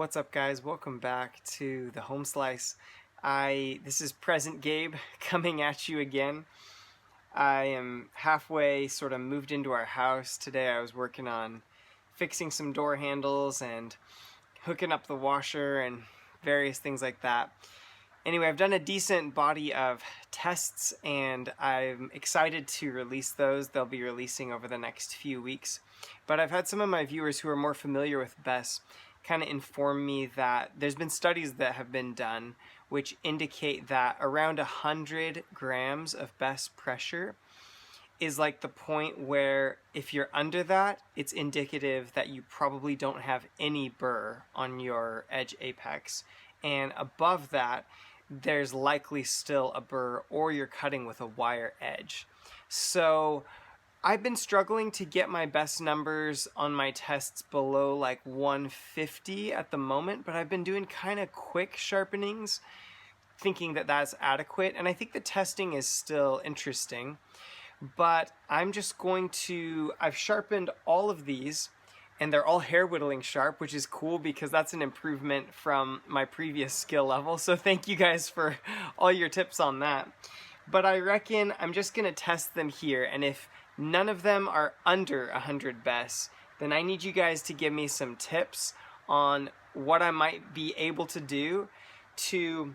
What's up, guys? Welcome back to the Home Slice. This is Present Gabe coming at you again. I am halfway sort of moved into our house. Today I was working on fixing some door handles and hooking up the washer and various things like that. Anyway, I've done a decent body of tests and I'm excited to release those. They'll be releasing over the next few weeks. But I've had some of my viewers who are more familiar with BESS kind of inform me that there's been studies that have been done which indicate that around 100 grams of BESS pressure is like the point where if you're under that, it's indicative that you probably don't have any burr on your edge apex. And above that, there's likely still a burr or you're cutting with a wire edge. So I've been struggling to get my BESS numbers on my tests below like 150 at the moment, but I've been doing kind of quick sharpenings thinking that that's adequate, and I think the testing is still interesting. But I'm just going to, I've sharpened all of these and they're all hair whittling sharp, which is cool because that's an improvement from my previous skill level. So thank you guys for all your tips on that. But I reckon I'm just gonna test them here, and if none of them are under 100 BESS, then I need you guys to give me some tips on what I might be able to do to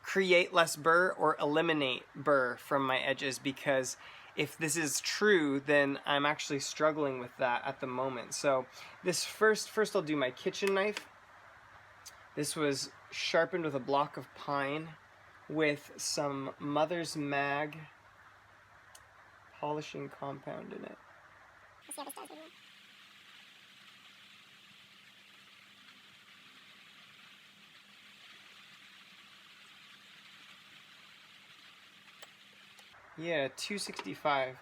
create less burr or eliminate burr from my edges, because if this is true, then I'm actually struggling with that at the moment. So this first I'll do my kitchen knife. This was sharpened with a block of pine with some Mother's Mag polishing compound in it. Let's see how this does, maybe. Yeah, 265.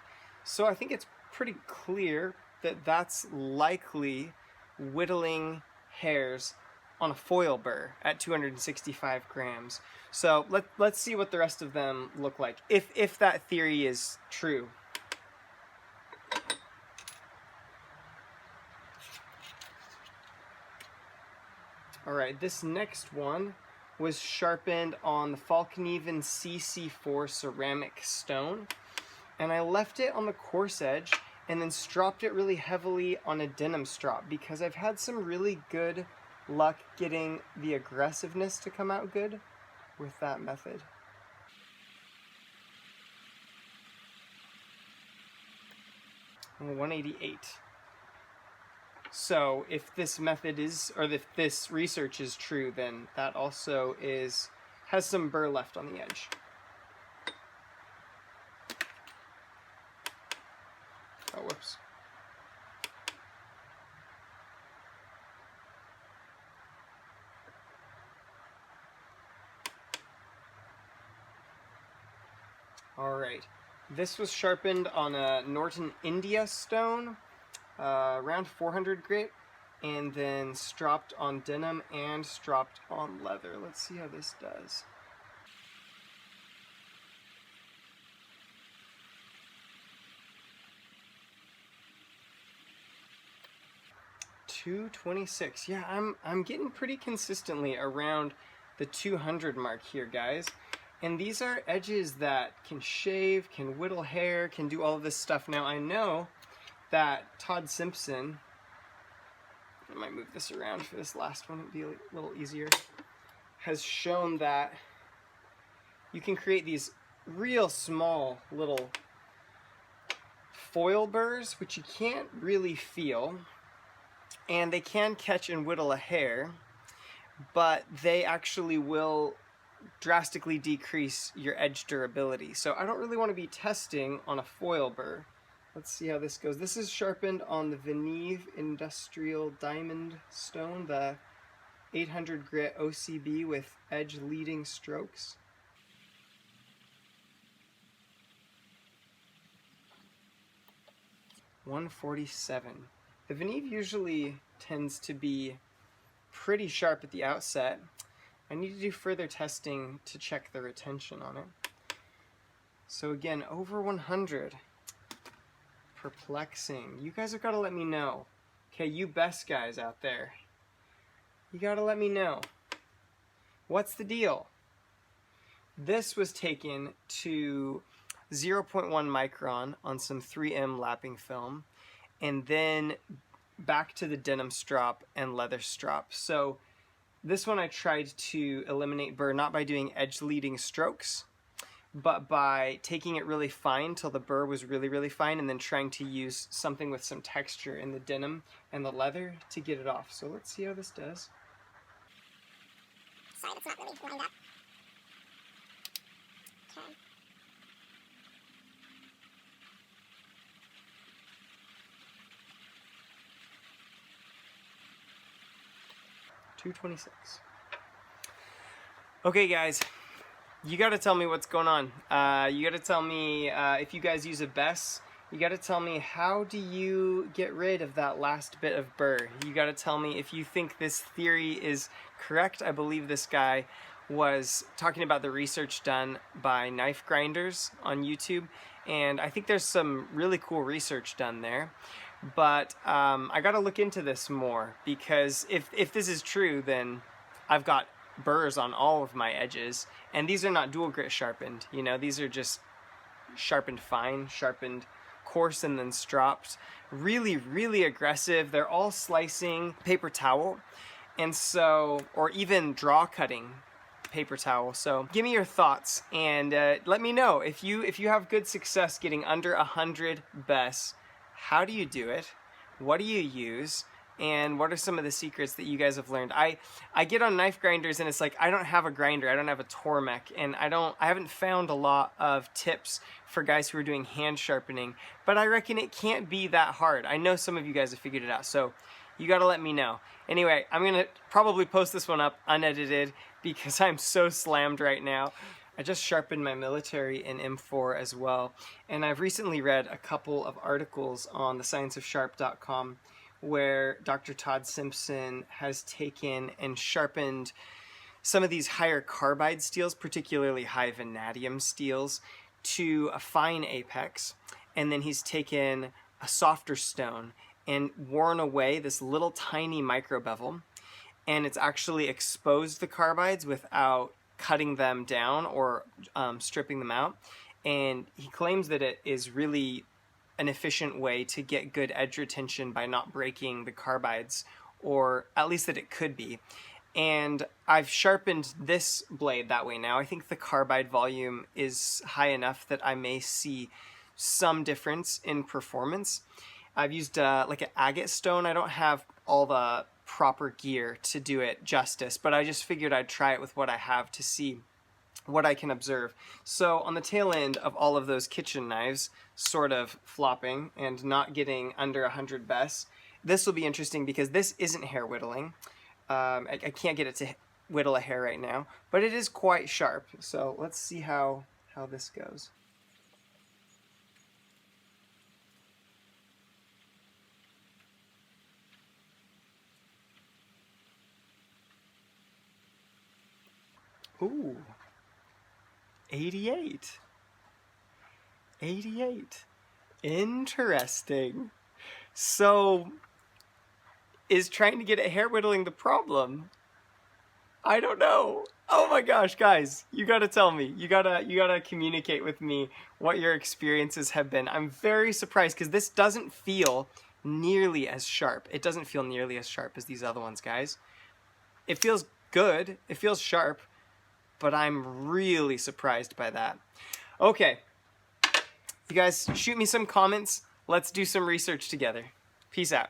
So I think it's pretty clear that that's likely whittling hairs on a foil burr at 265 grams. So let's see what the rest of them look like, if that theory is true. Alright, this next one was sharpened on the Falconeven CC4 ceramic stone, and I left it on the coarse edge and then stropped it really heavily on a denim strop because I've had some really good luck getting the aggressiveness to come out good with that method. And 188. So if this method is, or if this research is true, then that also has some burr left on the edge. Oh, whoops. Alright, this was sharpened on a Norton India stone, around 400 grit, and then stropped on denim and stropped on leather. Let's see how this does. $226. Yeah, I'm getting pretty consistently around the 200 mark here, guys. And these are edges that can shave, can whittle hair, can do all of this stuff. Now I know that Todd Simpson, I might move this around for this last one, it'd be a little easier, has shown that you can create these real small little foil burrs, which you can't really feel, and they can catch and whittle a hair, but they actually will drastically decrease your edge durability. So I don't really want to be testing on a foil burr. Let's see how this goes. This is sharpened on the Veneve Industrial Diamond Stone, the 800 grit OCB with edge leading strokes. $147. The Veneve usually tends to be pretty sharp at the outset. I need to do further testing to check the retention on it. So again, over 100. Perplexing. You guys have got to let me know. Okay, you BESS guys out there. You gotta let me know. What's the deal? This was taken to 0.1 micron on some 3M lapping film, and then back to the denim strop and leather strop. So this one I tried to eliminate burr not by doing edge leading strokes, but by taking it really fine till the burr was really, really fine, and then trying to use something with some texture in the denim and the leather to get it off. So let's see how this does. Sorry, that's not really lined up. Okay. $2.26. Okay, guys, you got to tell me what's going on. You got to tell me if you guys use a BESS. You got to tell me, how do you get rid of that last bit of burr? You got to tell me if you think this theory is correct. I believe this guy was talking about the research done by knife grinders on YouTube, and I think there's some really cool research done there. But I got to look into this more, because if this is true, then I've got burrs on all of my edges, and these are not dual grit sharpened. You know, these are just sharpened fine, sharpened coarse, and then stropped. Really, really aggressive. They're all slicing paper towel, and so, or even draw cutting paper towel. So give me your thoughts, and let me know if you have good success getting under 100 BESS. How do you do it? What do you use? And what are some of the secrets that you guys have learned? I get on knife grinders, and it's like, I don't have a grinder, I don't have a Tormek, and I haven't found a lot of tips for guys who are doing hand sharpening, but I reckon it can't be that hard. I know some of you guys have figured it out, so you gotta let me know. Anyway, I'm gonna probably post this one up unedited because I'm so slammed right now. I just sharpened my military in M4 as well, and I've recently read a couple of articles on thescienceofsharp.com where Dr. Todd Simpson has taken and sharpened some of these higher carbide steels, particularly high vanadium steels, to a fine apex, and then he's taken a softer stone and worn away this little tiny micro bevel, and it's actually exposed the carbides without cutting them down or stripping them out. And he claims that it is really an efficient way to get good edge retention by not breaking the carbides, or at least that it could be. And I've sharpened this blade that way now. I think the carbide volume is high enough that I may see some difference in performance. I've used like an agate stone. I don't have all the proper gear to do it justice, but I just figured I'd try it with what I have to see what I can observe. So on the tail end of all of those kitchen knives sort of flopping and not getting under 100 BESS, this will be interesting because this isn't hair whittling. I can't get it to whittle a hair right now, but it is quite sharp. So let's see how this goes. Ooh. 88. 88. Interesting. So, is trying to get a hair whittling the problem? I don't know. Oh my gosh, guys, you gotta tell me. You gotta communicate with me what your experiences have been. I'm very surprised because this doesn't feel nearly as sharp. It doesn't feel nearly as sharp as these other ones, guys. It feels good. It feels sharp. But I'm really surprised by that. Okay, you guys shoot me some comments. Let's do some research together. Peace out.